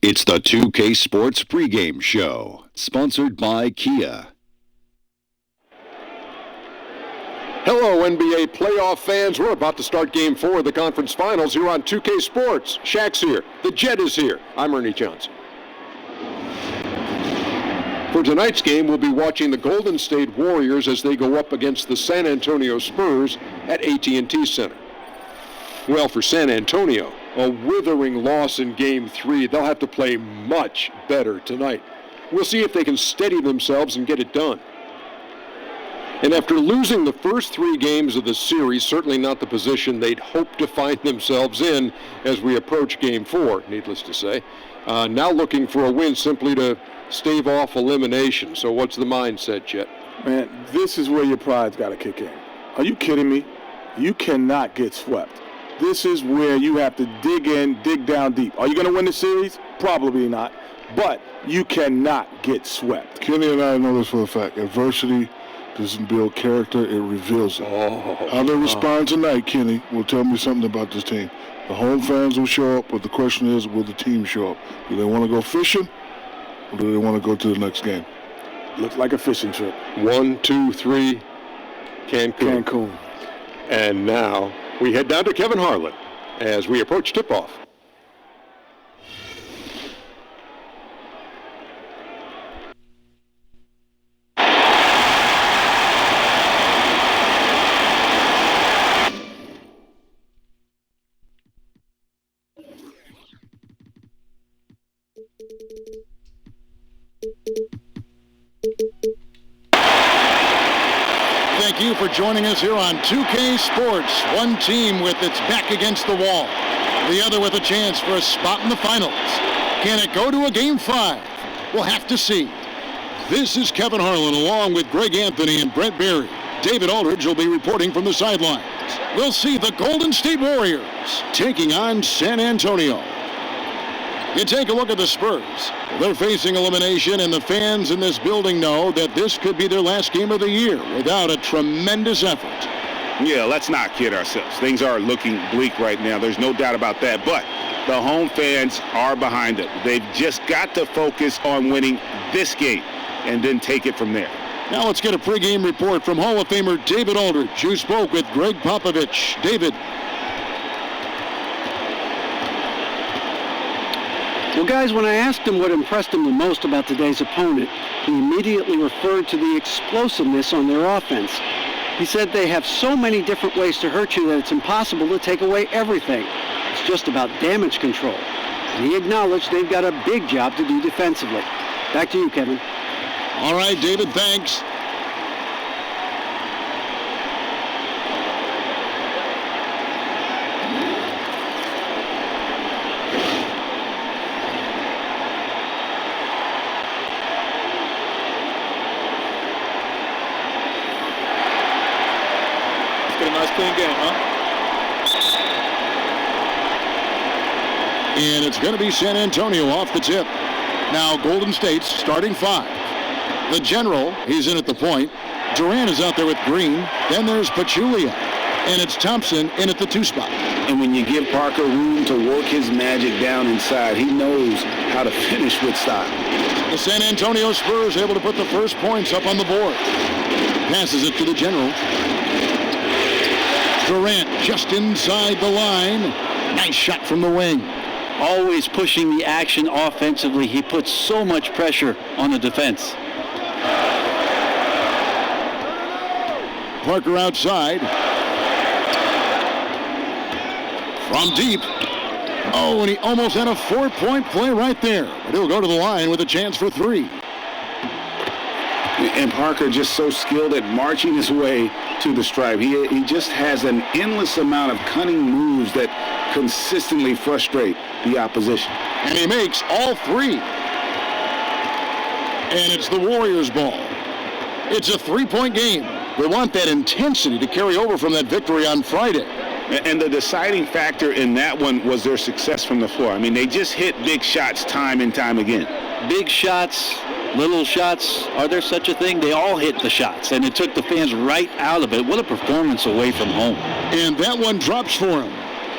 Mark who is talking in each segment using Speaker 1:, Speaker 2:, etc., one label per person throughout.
Speaker 1: It's the 2K Sports pregame show, sponsored by Kia.
Speaker 2: Hello, NBA playoff fans. We're about to start Game 4 of the conference finals here on 2K Sports. Shaq's here. The Jet is here. I'm Ernie Johnson. For tonight's game, we'll be watching the Golden State Warriors as they go up against the San Antonio Spurs at AT&T Center. Well, for San Antonio, a withering loss in Game 3. They'll have to play much better tonight. We'll see if they can steady themselves and get it done. And after losing the first 3 games of the series, certainly not the position they'd hoped to find themselves in as we approach Game 4, needless to say. Now looking for a win simply to stave off elimination. So what's the mindset, Jet?
Speaker 3: Man, this is where your pride's got to kick in. Are you kidding me? You cannot get swept. This is where you have to dig in, dig down deep. Are you going to win the series? Probably not. But you cannot get swept.
Speaker 4: Kenny and I know this for a fact. Adversity doesn't build character, it reveals it. How they respond tonight, Kenny, will tell me something about this team. The home fans will show up, but the question is, will the team show up? Do they want to go fishing, or do they want to go to the next game?
Speaker 3: Looks like a fishing trip.
Speaker 2: 1, 2, 3, Cancun. And now we head down to Kevin Harlan as we approach tip-off.
Speaker 5: Thank you for joining us here on 2K Sports. One team with its back against the wall, the other with a chance for a spot in the finals. Can it go to a Game 5? We'll have to see. This is Kevin Harlan along with Greg Anthony and Brett Berry. David Aldridge will be reporting from the sidelines. We'll see the Golden State Warriors taking on San Antonio. You take a look at the Spurs. They're facing elimination, and the fans in this building know that this could be their last game of the year without a tremendous effort.
Speaker 6: Yeah, let's not kid ourselves. Things are looking bleak right now. There's no doubt about that. But the home fans are behind it. They've just got to focus on winning this game and then take it from there.
Speaker 5: Now let's get a pregame report from Hall of Famer David Aldridge, who spoke with Greg Popovich. David.
Speaker 7: Well, guys, when I asked him what impressed him the most about today's opponent, he immediately referred to the explosiveness on their offense. He said they have so many different ways to hurt you that it's impossible to take away everything. It's just about damage control. And he acknowledged they've got a big job to do defensively. Back to you, Kevin.
Speaker 5: All right, David, thanks.
Speaker 8: Clean game, huh?
Speaker 5: And it's going to be San Antonio off the tip. Now Golden State's starting 5. The general, he's in at the point. Durant is out there with Green. Then there's Pachulia. And it's Thompson in at the 2 spot.
Speaker 9: And when you give Parker room to work his magic down inside, he knows how to finish with style.
Speaker 5: The San Antonio Spurs able to put the first points up on the board. Passes it to the general. Durant just inside the line. Nice shot from the wing.
Speaker 7: Always pushing the action offensively. He puts so much pressure on the defense.
Speaker 5: Parker outside. From deep. Oh, and he almost had a 4-point play right there. But he'll go to the line with a chance for 3.
Speaker 9: And Parker just so skilled at marching his way to the stripe. He just has an endless amount of cunning moves that consistently frustrate the opposition.
Speaker 5: And he makes all 3. And it's the Warriors' ball. It's a 3-point game. They want that intensity to carry over from that victory on Friday.
Speaker 6: And the deciding factor in that one was their success from the floor. I mean, they just hit big shots time and time again.
Speaker 7: Big shots, little shots, are there such a thing? They all hit the shots, and it took the fans right out of it. What a performance away from home.
Speaker 5: And that one drops for him.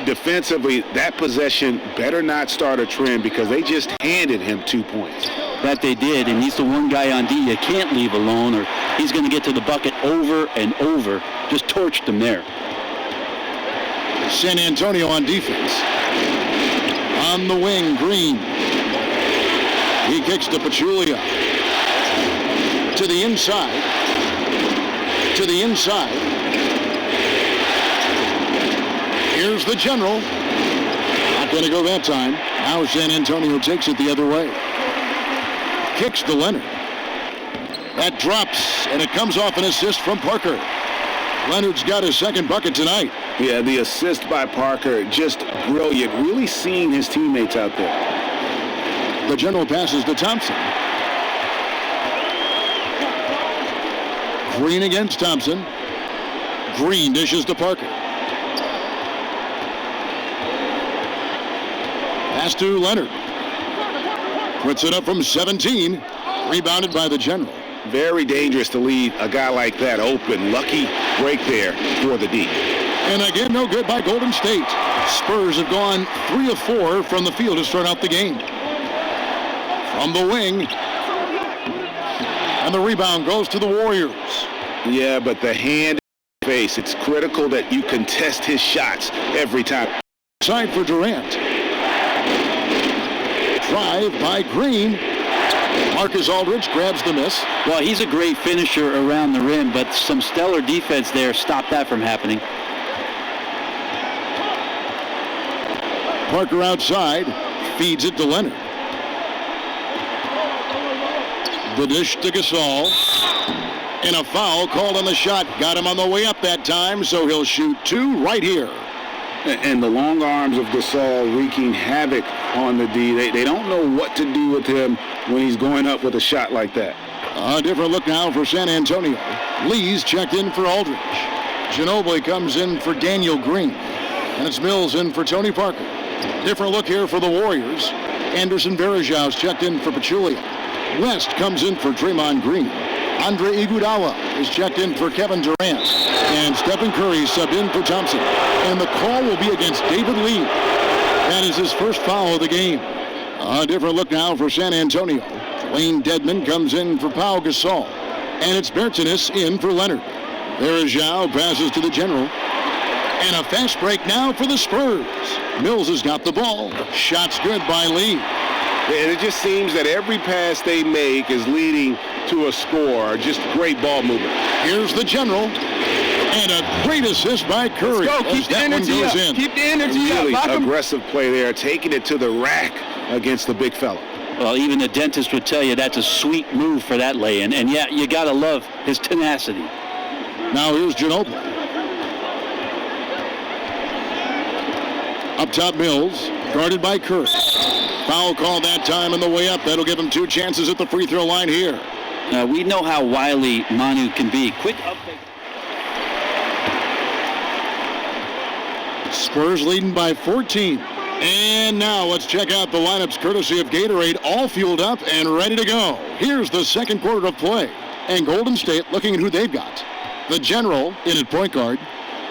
Speaker 6: defensively, that possession better not start a trend because they just handed him 2 points.
Speaker 10: That they did, and he's the one guy on D you can't leave alone or he's going to get to the bucket over and over. Just torched him there.
Speaker 5: San Antonio on defense. On the wing, Green. He kicks to Pachulia. To the inside. To the inside. Here's the general. Not going to go that time. Now San Antonio takes it the other way. Kicks to Leonard. That drops, and it comes off an assist from Parker. Leonard's got his second bucket tonight.
Speaker 6: Yeah, the assist by Parker, just brilliant. Really seeing his teammates out there.
Speaker 5: The general passes to Thompson. Green against Thompson. Green dishes to Parker. Pass to Leonard. Puts it up from 17. Rebounded by the general.
Speaker 6: Very dangerous to leave a guy like that open. Lucky break there for the D.
Speaker 5: And again, no good by Golden State. Spurs have gone 3 of 4 from the field to start out the game. From the wing. And the rebound goes to the Warriors.
Speaker 6: Yeah, but the hand face, it's critical that you contest his shots every time.
Speaker 5: Side for Durant. Drive by Green. Marcus Aldridge grabs the miss.
Speaker 10: Well, he's a great finisher around the rim, but some stellar defense there stopped that from happening.
Speaker 5: Parker outside, feeds it to Leonard. The dish to Gasol. And a foul called on the shot. Got him on the way up that time, so he'll shoot 2 right here.
Speaker 6: And the long arms of Gasol wreaking havoc on the D. They don't know what to do with him when he's going up with a shot like that.
Speaker 5: A different look now for San Antonio. Lee's checked in for Aldridge. Ginobili comes in for Daniel Green. And it's Mills in for Tony Parker. Different look here for the Warriors. Anderson Varejau's checked in for Pachulia. West comes in for Draymond Green. Andre Iguodala is checked in for Kevin Durant. And Stephen Curry subbed in for Thompson. And the call will be against David Lee. That is his first foul of the game. A different look now for San Antonio. Wayne Dedman comes in for Pau Gasol. And it's Bertanis in for Leonard. There is Zhao, passes to the general. And a fast break now for the Spurs. Mills has got the ball. Shot's good by Lee.
Speaker 6: And it just seems that every pass they make is leading to a score. Just great ball movement.
Speaker 5: Here's the general. And a great assist by Curry.
Speaker 8: Let's go. Keep the energy up. Keep the energy up.
Speaker 6: Really
Speaker 8: Lock 'em.
Speaker 6: aggressive play there, taking it to the rack against the big fella.
Speaker 10: Well, even the dentist would tell you that's a sweet move for that lay-in. And yeah, you got to love his tenacity.
Speaker 5: Now here's Ginobili. Up top, Mills, guarded by Curry. Foul call that time on the way up. That'll give him 2 chances at the free throw line here.
Speaker 10: Now, we know how wily Manu can be. Quick update.
Speaker 5: Spurs leading by 14. And now let's check out the lineups courtesy of Gatorade, all fueled up and ready to go. Here's the second quarter of play. And Golden State looking at who they've got. The general in at point guard.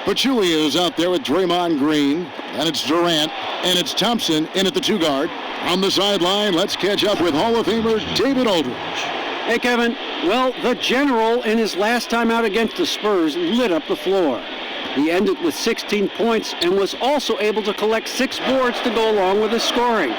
Speaker 5: Pachulia is out there with Draymond Green. And it's Durant. And it's Thompson in at the 2 guard. On the sideline, let's catch up with Hall of Famer David Aldridge.
Speaker 7: Hey, Kevin. Well, the general in his last time out against the Spurs lit up the floor. He ended with 16 points and was also able to collect 6 boards to go along with his scoring.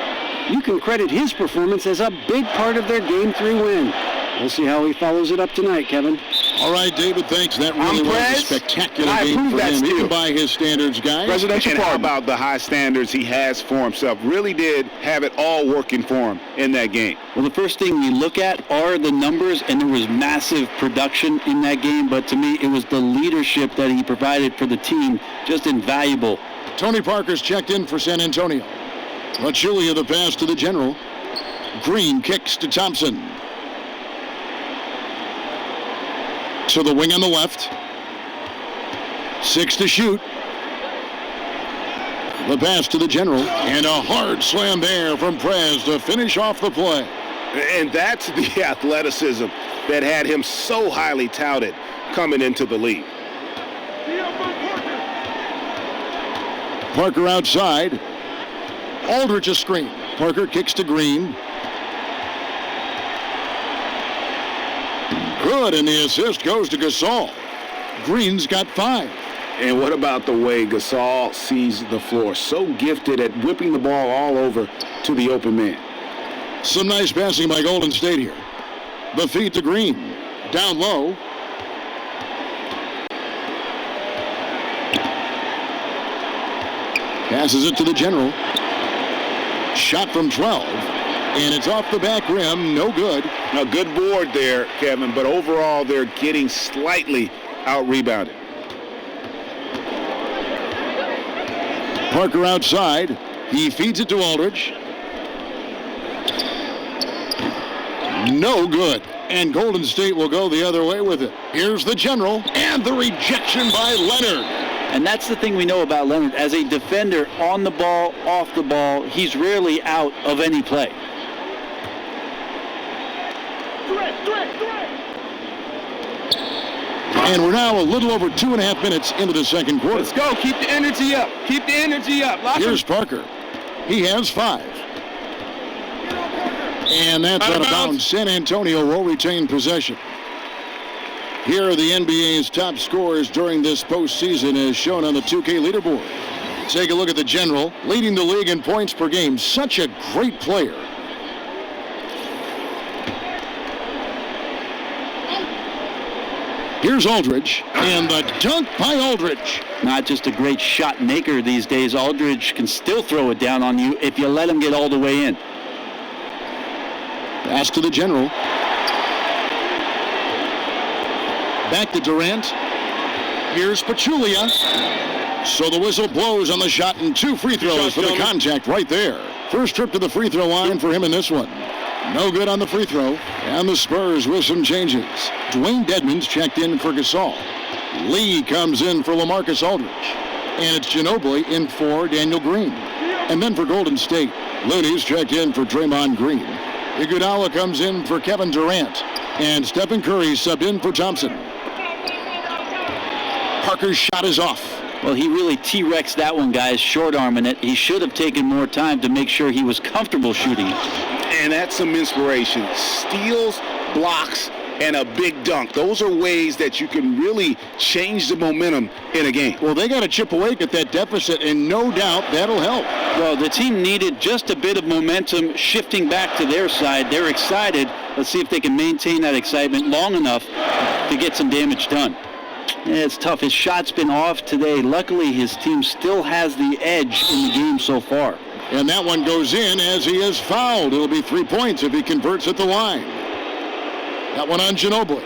Speaker 7: You can credit his performance as a big part of their Game 3 win. We'll see how he follows it up tonight, Kevin.
Speaker 5: All right, David, thanks. That really was a spectacular game for him, even by his standards, guys.
Speaker 6: And how about the high standards he has for himself? Really did have it all working for him in that game.
Speaker 10: Well, the first thing you look at are the numbers, and there was massive production in that game, but to me, it was the leadership that he provided for the team, just invaluable.
Speaker 5: Tony Parker's checked in for San Antonio. Pachulia the pass to the general. Green kicks to Thompson. To the wing on the left. 6 to shoot. The pass to the general. And a hard slam there from Prez to finish off the play.
Speaker 6: And that's the athleticism that had him so highly touted coming into the league.
Speaker 5: Parker outside. Aldridge a screen. Parker kicks to Green. Good, and the assist goes to Gasol. Green's got 5.
Speaker 9: And what about the way Gasol sees the floor? So gifted at whipping the ball all over to the open man.
Speaker 5: Some nice passing by Golden State here. The feed to Green. Down low. Passes it to the general. Shot from 12. And it's off the back rim. No good.
Speaker 6: A good board there, Kevin, but overall they're getting slightly out-rebounded.
Speaker 5: Parker outside. He feeds it to Aldridge. No good. And Golden State will go the other way with it. Here's the general. And the rejection by Leonard.
Speaker 10: And that's the thing we know about Leonard. As a defender, on the ball, off the ball, he's rarely out of any play.
Speaker 5: And we're now a little over 2.5 minutes into the second quarter.
Speaker 8: Let's go. Keep the energy up. Keep the energy up.
Speaker 5: Here's Parker. He has 5. And that's out of bounds. San Antonio will retain possession. Here are the NBA's top scorers during this postseason as shown on the 2K leaderboard. Take a look at the general, leading the league in points per game. Such a great player. Here's Aldridge, and the dunk by Aldridge.
Speaker 10: Not just a great shot maker these days. Aldridge can still throw it down on you if you let him get all the way in.
Speaker 5: Pass to the general. Back to Durant. Here's Pachulia. So the whistle blows on the shot, and 2 free throws for the contact right there. First trip to the free throw line for him in this one. No good on the free throw. And the Spurs with some changes. Dwayne Dedmon's checked in for Gasol. Lee comes in for LaMarcus Aldridge. And it's Ginobili in for Daniel Green. And then for Golden State, Looney's checked in for Draymond Green. Iguodala comes in for Kevin Durant. And Stephen Curry subbed in for Thompson. Parker's shot is off.
Speaker 10: Well, he really T-Rexed that one, guys, short-arming it. He should have taken more time to make sure he was comfortable shooting it.
Speaker 6: And that's some inspiration. Steals, blocks, and a big dunk. Those are ways that you can really change the momentum in a game.
Speaker 5: Well, they got to chip away at that deficit, and no doubt that'll help.
Speaker 10: Well, the team needed just a bit of momentum shifting back to their side. They're excited. Let's see if they can maintain that excitement long enough to get some damage done. Yeah, it's tough. His shot's been off today. Luckily, his team still has the edge in the game so far.
Speaker 5: And that one goes in as he is fouled. It'll be 3 points if he converts at the line. That one on Ginobili.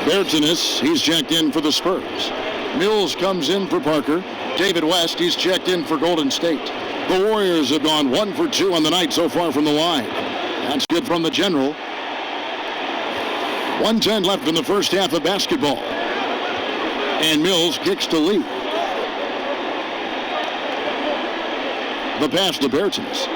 Speaker 5: Bertanis, he's checked in for the Spurs. Mills comes in for Parker. David West, he's checked in for Golden State. The Warriors have gone 1 for 2 on the night so far from the line. That's good from the general. 1:10 left in the first half of basketball. And Mills kicks to Lee. The pass to Bertanis.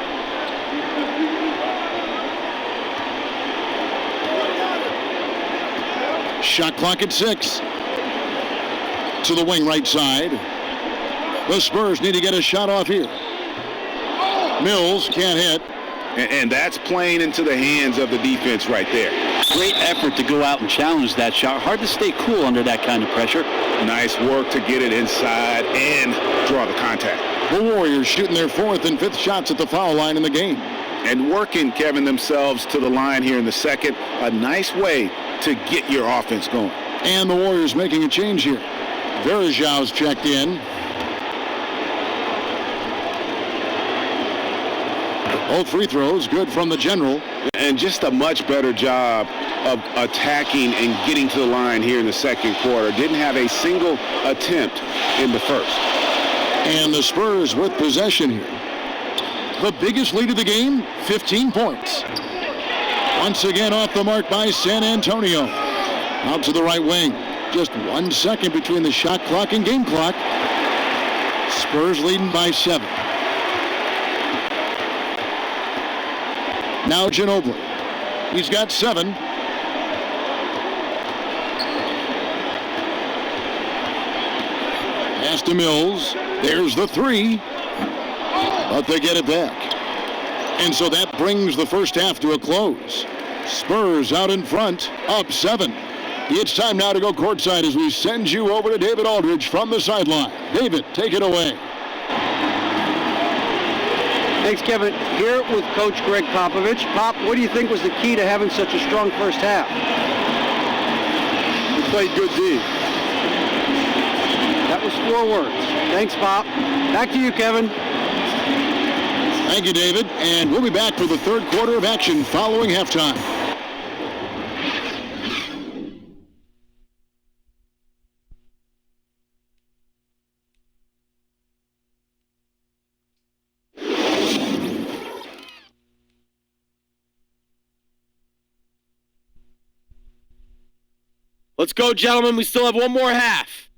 Speaker 5: Shot clock at 6. To the wing right side. The Spurs need to get a shot off here. Mills can't hit.
Speaker 6: And that's playing into the hands of the defense right there.
Speaker 10: Great effort to go out and challenge that shot. Hard to stay cool under that kind of pressure.
Speaker 6: Nice work to get it inside and draw the contact.
Speaker 5: The Warriors shooting their 4th and 5th shots at the foul line in the game.
Speaker 6: And working, Kevin, themselves to the line here in the second. A nice way to get your offense going.
Speaker 5: And the Warriors making a change here. Verjau's checked in. Both free throws good from the general.
Speaker 6: And just a much better job of attacking and getting to the line here in the second quarter. Didn't have a single attempt in the first.
Speaker 5: And the Spurs with possession here. The biggest lead of the game, 15 points. Once again off the mark by San Antonio. Out to the right wing. Just 1 second between the shot clock and game clock. Spurs leading by 7. Now Ginobili. He's got 7. Pass to Mills. There's the three. But they get it back. And so that brings the first half to a close. Spurs out in front, up 7. It's time now to go courtside as we send you over to David Aldridge from the sideline. David, take it away.
Speaker 7: Thanks, Kevin. Here with Coach Greg Popovich. Pop, what do you think was the key to having such a strong first half?
Speaker 3: We played good D.
Speaker 7: That was 4 words. Thanks, Pop. Back to you, Kevin.
Speaker 5: Thank you, David. And we'll be back for the third quarter of action following halftime.
Speaker 11: Let's go, gentlemen. We still have one more half.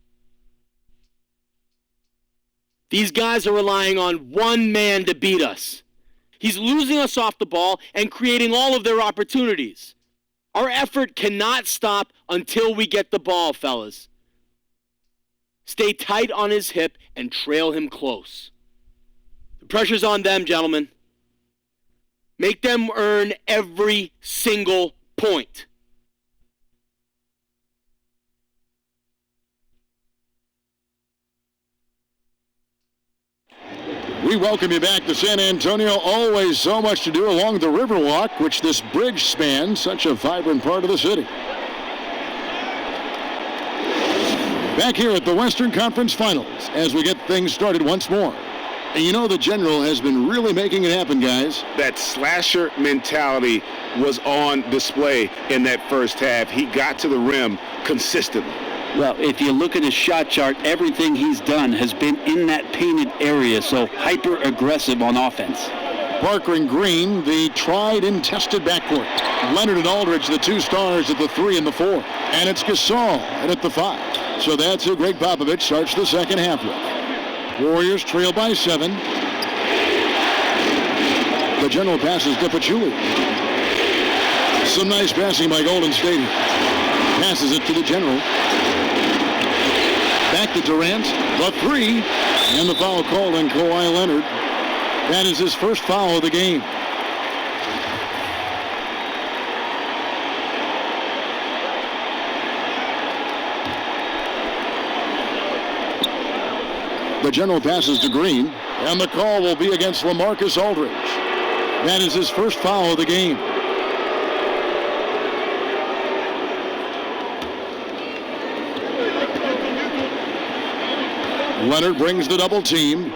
Speaker 11: These guys are relying on one man to beat us. He's losing us off the ball and creating all of their opportunities. Our effort cannot stop until we get the ball, fellas. Stay tight on his hip and trail him close. The pressure's on them, gentlemen. Make them earn every single point.
Speaker 5: We welcome you back to San Antonio. Always so much to do along the Riverwalk, which this bridge spans, such a vibrant part of the city. Back here at the Western Conference Finals as we get things started once more. And you know the General has been really making it happen, guys.
Speaker 6: That slasher mentality was on display in that first half. He got to the rim consistently.
Speaker 10: Well, if you look at his shot chart, everything he's done has been in that painted area, so hyper-aggressive on offense.
Speaker 5: Parker and Green, the tried and tested backcourt. Leonard and Aldridge, the 2 stars at the 3 and the 4. And it's Gasol at the 5. So that's who Greg Popovich starts the second half with. Warriors trail by 7. The General passes to Pachulia. Some nice passing by Golden State. Passes it to the General. Back to Durant, the 3, and the foul called on Kawhi Leonard. That is his first foul of the game. The General passes to Green, and the call will be against LaMarcus Aldridge. That is his first foul of the game. Leonard brings the double team.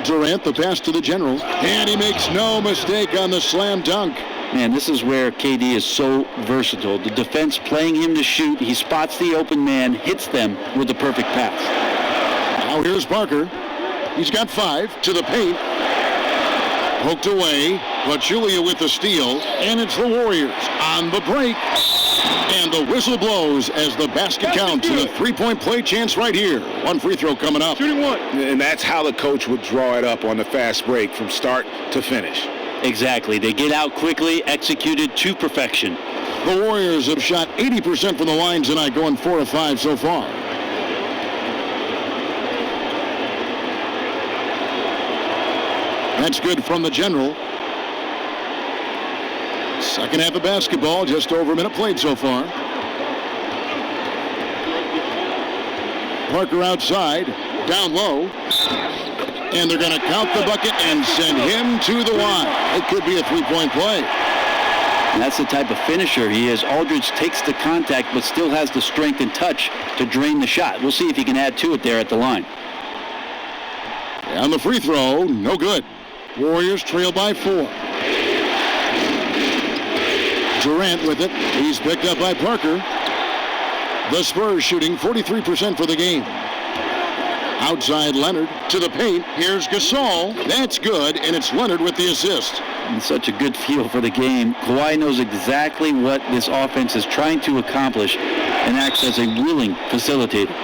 Speaker 5: Durant, the pass to the General, and he makes no mistake on the slam dunk.
Speaker 10: Man, this is where KD is so versatile. The defense playing him to shoot, he spots the open man, hits them with the perfect pass.
Speaker 5: Now here's Parker. He's got 5 to the paint. Poked away. Pachulia with the steal, and it's the Warriors on the break. And the whistle blows as the basket counts and a 3-point play chance right here. One free throw coming up.
Speaker 6: Shooting 1. And that's how the coach would draw it up on the fast break from start to finish.
Speaker 10: Exactly. They get out quickly, executed to perfection.
Speaker 5: The Warriors have shot 80% from the line tonight, going 4 of 5 so far. That's good from the General. Second half of basketball, just over a minute played so far. Parker outside, down low. And they're going to count the bucket and send him to the line. It could be a 3-point play.
Speaker 10: And that's the type of finisher he is. Aldridge takes the contact but still has the strength and touch to drain the shot. We'll see if he can add to it there at the line.
Speaker 5: And the free throw, no good. Warriors trail by 4. Durant with it. He's picked up by Parker. The Spurs shooting 43% for the game. Outside Leonard to the paint. Here's Gasol. That's good, and it's Leonard with the assist.
Speaker 10: And such a good feel for the game. Kawhi knows exactly what this offense is trying to accomplish and acts as a willing facilitator.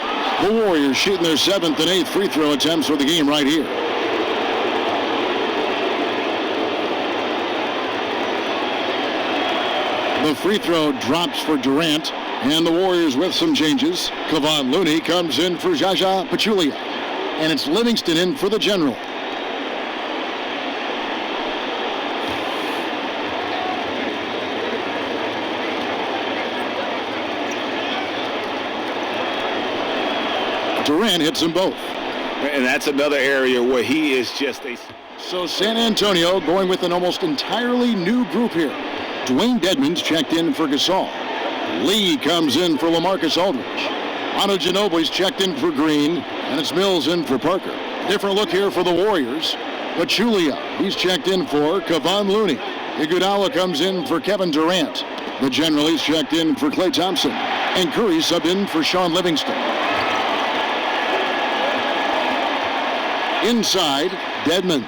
Speaker 5: The Warriors shooting their 7th and 8th free throw attempts for the game right here. The free throw drops for Durant. And the Warriors with some changes. Kevon Looney comes in for Jaja Pachulia. And it's Livingston in for the General. Durant hits them both.
Speaker 6: And that's another area where he is just a...
Speaker 5: So San Antonio going with an almost entirely new group here. Dwayne Dedmon's checked in for Gasol. Lee comes in for LaMarcus Aldridge. Manu Ginobili's checked in for Green, and it's Mills in for Parker. Different look here for the Warriors. Pachulia, he's checked in for Kevon Looney. Iguodala comes in for Kevin Durant. The General, he's checked in for Klay Thompson. And Curry subbed in for Sean Livingston. Inside, Dedmon.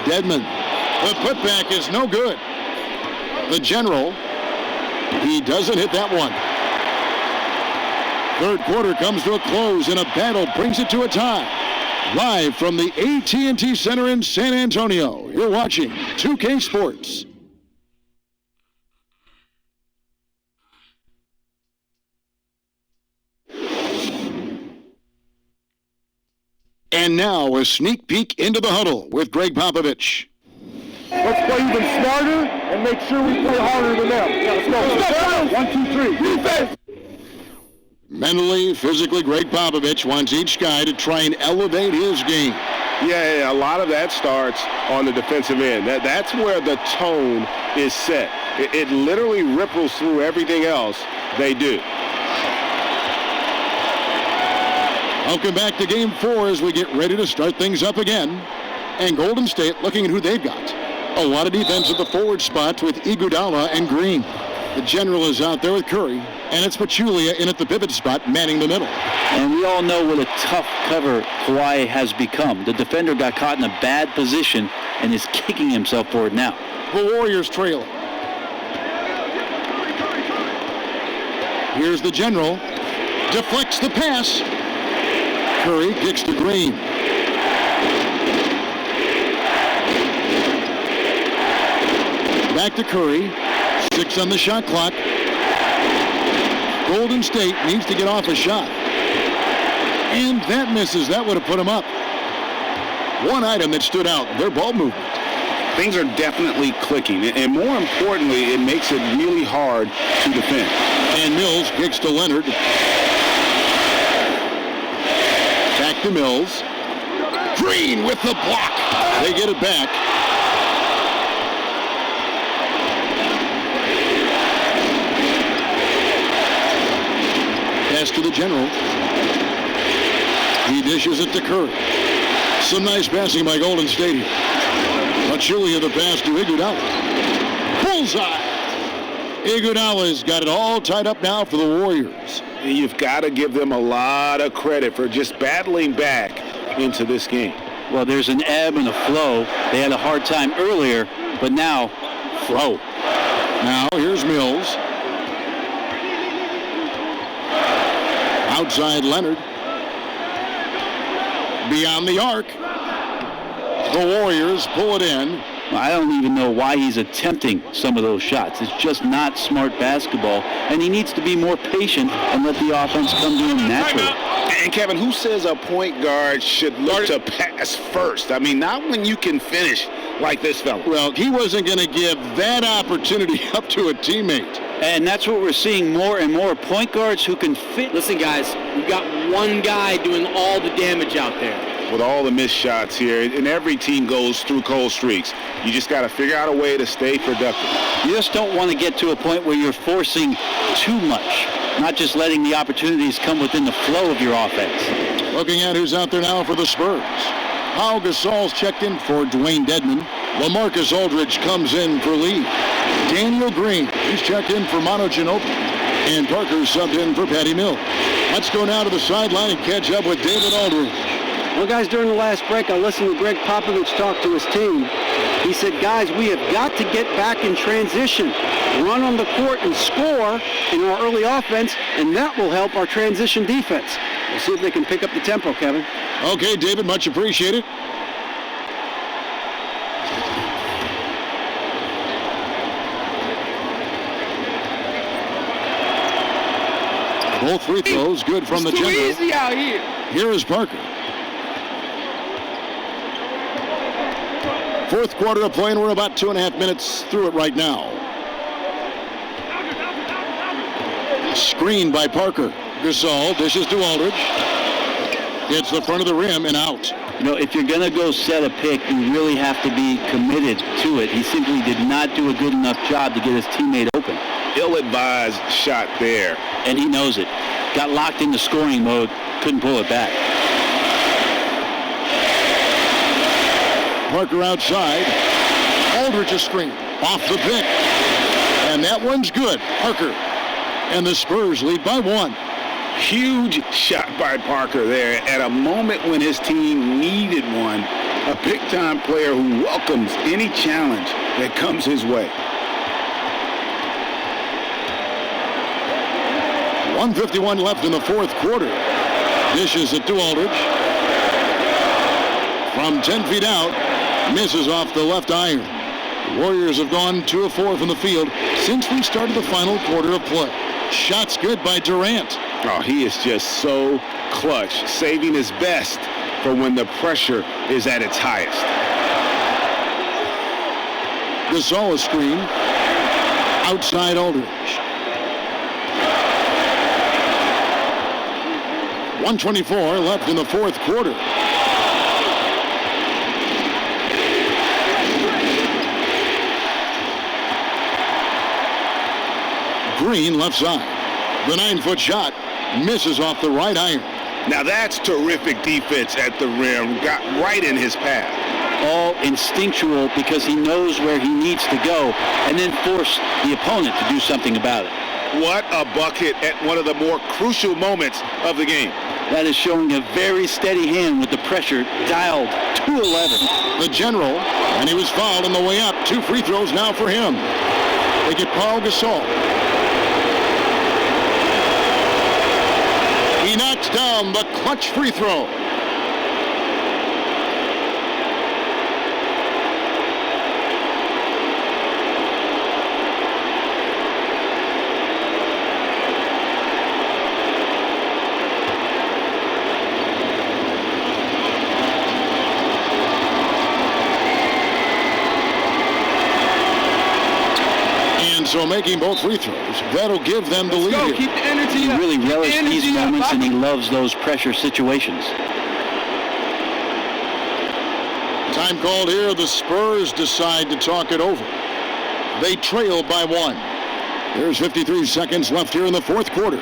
Speaker 5: The putback is no good. The General, he doesn't hit that one. Third quarter comes to a close, and a battle brings it to a tie. Live from the AT&T Center in San Antonio, you're watching 2K Sports. And now a sneak peek into the huddle with Greg Popovich.
Speaker 3: Let's play even smarter and make sure we play harder than them. Let's go. 1, 2, 3. Defense.
Speaker 5: Mentally, physically, Greg Popovich wants each guy to try and elevate his game.
Speaker 6: Yeah, a lot of that starts on the defensive end. That's where the tone is set. It literally ripples through everything else they do.
Speaker 5: Welcome back to Game 4 as we get ready to start things up again. And Golden State looking at who they've got. A lot of defense at the forward spot with Iguodala and Green. The General is out there with Curry, and it's Pachulia in at the pivot spot, manning the middle.
Speaker 10: And we all know what a tough cover Kawhi has become. The defender got caught in a bad position and is kicking himself for it now.
Speaker 5: The Warriors trailing. Here's the General. Deflects the pass. Curry kicks to Green. Back to Curry. 6 on the shot clock. Golden State needs to get off a shot. And that misses. That would have put them up. One item that stood out, their ball movement.
Speaker 6: Things are definitely clicking. And more importantly, it makes it really hard to defend.
Speaker 5: And Mills kicks to Leonard. Back to Mills. Green with the block. They get it back. Pass to the General. He dishes it to Curry. Some nice passing by Golden State here. Pachulia the pass to Iguodala. Bullseye! Iguodala's got it all tied up now for the Warriors.
Speaker 6: You've got to give them a lot of credit for just battling back into this game.
Speaker 10: Well, there's an ebb and a flow. They had a hard time earlier, but now, flow.
Speaker 5: Now, here's Mills. Outside Leonard. Beyond the arc. The Warriors pull it in.
Speaker 10: I don't even know why he's attempting some of those shots. It's just not smart basketball, and he needs to be more patient and let the offense come to him naturally.
Speaker 6: And Kevin, who says a point guard should look to pass first? I mean, not when you can finish like this fella.
Speaker 5: Well, he wasn't going to give that opportunity up to a teammate.
Speaker 10: And that's what we're seeing more and more. Point guards who can fit.
Speaker 11: Listen, guys, we've got one guy doing all the damage out there.
Speaker 6: With all the missed shots here, and every team goes through cold streaks. You just got to figure out a way to stay productive.
Speaker 10: You just don't want to get to a point where you're forcing too much, not just letting the opportunities come within the flow of your offense.
Speaker 5: Looking at who's out there now for the Spurs. Pau Gasol's checked in for Dwayne Dedmon. LaMarcus Aldridge comes in for Lee. Daniel Green, he's checked in for Manu Ginobili. And Parker subbed in for Patty Mills. Let's go now to the sideline and catch up with David Aldridge.
Speaker 7: Well, guys, during the last break, I listened to Greg Popovich talk to his team. He said, guys, we have got to get back in transition, run on the court and score in our early offense, and that will help our transition defense. We'll see if they can pick up the tempo, Kevin.
Speaker 5: Okay, David, much appreciated. Both free throws good from the
Speaker 8: It's too
Speaker 5: general.
Speaker 8: easy out here.
Speaker 5: Here is Parker. Fourth quarter of play, and we're about 2.5 minutes through it right now. Screen by Parker. Gasol dishes to Aldridge. Hits the front of the rim and out.
Speaker 10: You know, if you're going to go set a pick, you really have to be committed to it. He simply did not do a good enough job to get his teammate open.
Speaker 6: Ill-advised shot there.
Speaker 10: And he knows it. Got locked into scoring mode, couldn't pull it back.
Speaker 5: Parker outside. Aldridge a screen. Off the pick. And that one's good. Parker. And the Spurs lead by 1.
Speaker 6: Huge shot by Parker there at a moment when his team needed one. A big-time player who welcomes any challenge that comes his way.
Speaker 5: 1:51 left in the fourth quarter. Dishes it to Aldridge. From 10 feet out, misses off the left iron. The Warriors have gone 2 of 4 from the field since we started the final quarter of play. Shots good by Durant.
Speaker 6: Oh, he is just so clutch, saving his best for when the pressure is at its highest.
Speaker 5: Gasol a screen. Outside Aldridge. 1:24 left in the fourth quarter. Green left side. The 9-foot shot misses off the right iron.
Speaker 6: Now that's terrific defense at the rim. Got right in his path.
Speaker 10: All instinctual because he knows where he needs to go and then force the opponent to do something about it.
Speaker 6: What a bucket at one of the more crucial moments of the game.
Speaker 10: That is showing a very steady hand with the pressure dialed to 11.
Speaker 5: The general, and he was fouled on the way up. 2 free throws now for him. They get Paul Gasol. He knocks down the clutch free throw. So making both free throws, that'll give them the lead.
Speaker 8: Go,
Speaker 5: here.
Speaker 8: keep the energy up.
Speaker 10: He really relishes these moments
Speaker 8: up.
Speaker 10: and he loves those pressure situations.
Speaker 5: Time called here. The Spurs decide to talk it over. They trail by 1. There's 53 seconds left here in the fourth quarter.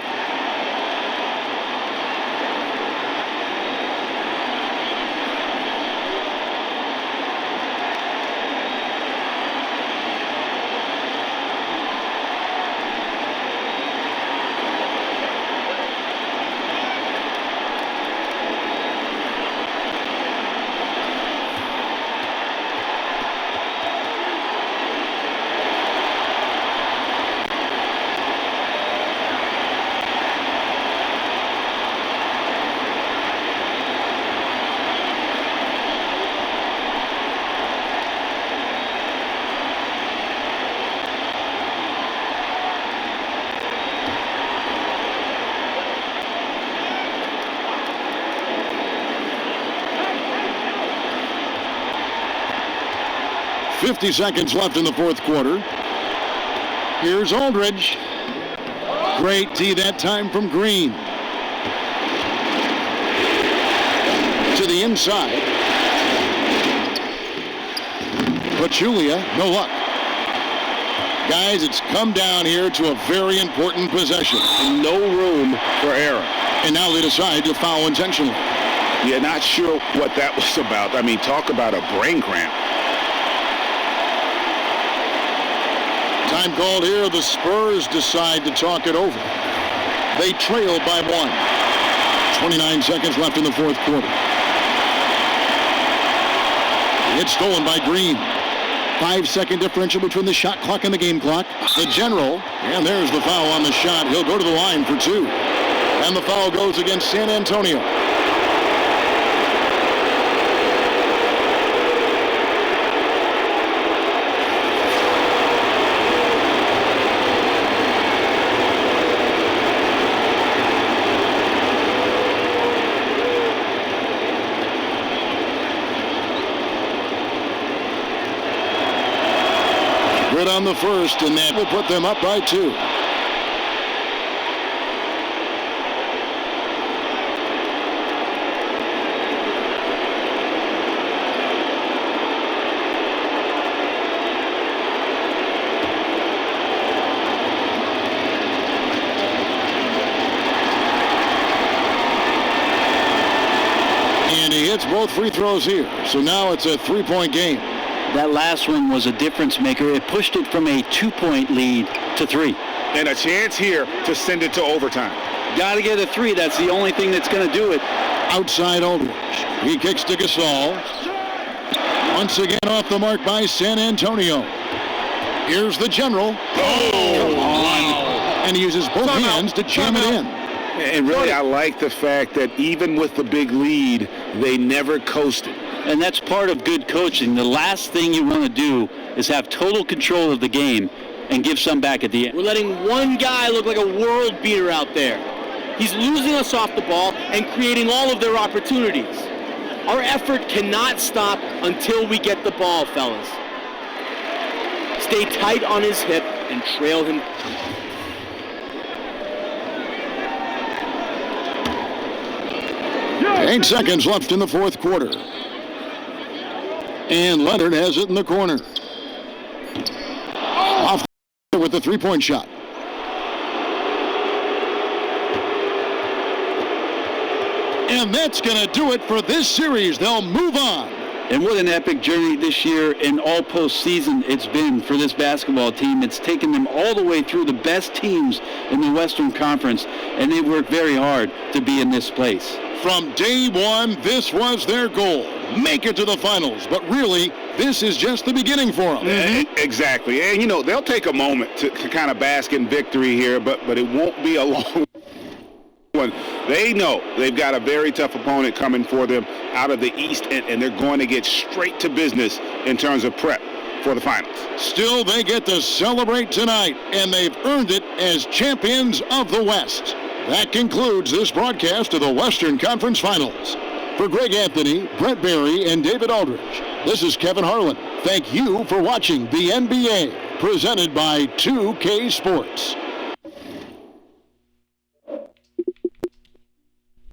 Speaker 5: .50 seconds left in the fourth quarter. Here's Aldridge. Great D that time from Green. To the inside. Pachulia, no luck. Guys, it's come down here to a very important possession.
Speaker 6: No room for error.
Speaker 5: And now they decide to foul intentionally.
Speaker 6: Yeah, not sure what that was about. I mean, talk about a brain cramp.
Speaker 5: Time called here. The Spurs decide to talk it over. They trail by 1. 29 seconds left in the fourth quarter. It's stolen by Green. 5-second differential between the shot clock and the game clock. The general, and there's the foul on the shot. He'll go to the line for 2. And the foul goes against San Antonio. Good on the first, and that will put them up by 2. And he hits both free throws here. So now it's a 3-point game.
Speaker 10: That last one was a difference maker. It pushed it from a 2-point lead to 3.
Speaker 6: And a chance here to send it to overtime.
Speaker 10: Got to get a 3. That's the only thing that's going to do it.
Speaker 5: Outside Aldridge. He kicks to Gasol. Once again off the mark by San Antonio. Here's the general.
Speaker 6: Oh,
Speaker 5: come on. And he uses both hands to jam it in.
Speaker 6: And really, I like the fact that even with the big lead, they never coasted.
Speaker 10: And that's part of good coaching. The last thing you want to do is have total control of the game and give some back at the end.
Speaker 11: We're letting one guy look like a world beater out there. He's losing us off the ball and creating all of their opportunities. Our effort cannot stop until we get the ball, fellas. Stay tight on his hip and trail him.
Speaker 5: 8 seconds left in the fourth quarter. And Leonard has it in the corner. Off with the 3-point shot. And that's going to do it for this series. They'll move on.
Speaker 10: And what an epic journey this year and all postseason it's been for this basketball team. It's taken them all the way through the best teams in the Western Conference, and they worked very hard to be in this place.
Speaker 5: From day one, this was their goal. Make it to the finals. But really, this is just the beginning for them.
Speaker 6: Mm-hmm. Exactly. And, you know, they'll take a moment to kind of bask in victory here, but it won't be a long one. They know they've got a very tough opponent coming for them out of the East, and they're going to get straight to business in terms of prep for the finals.
Speaker 5: Still, they get to celebrate tonight, and they've earned it as champions of the West. That concludes this broadcast of the Western Conference Finals. For Greg Anthony, Brett Berry, and David Aldridge, this is Kevin Harlan. Thank you for watching the NBA, presented by 2K Sports.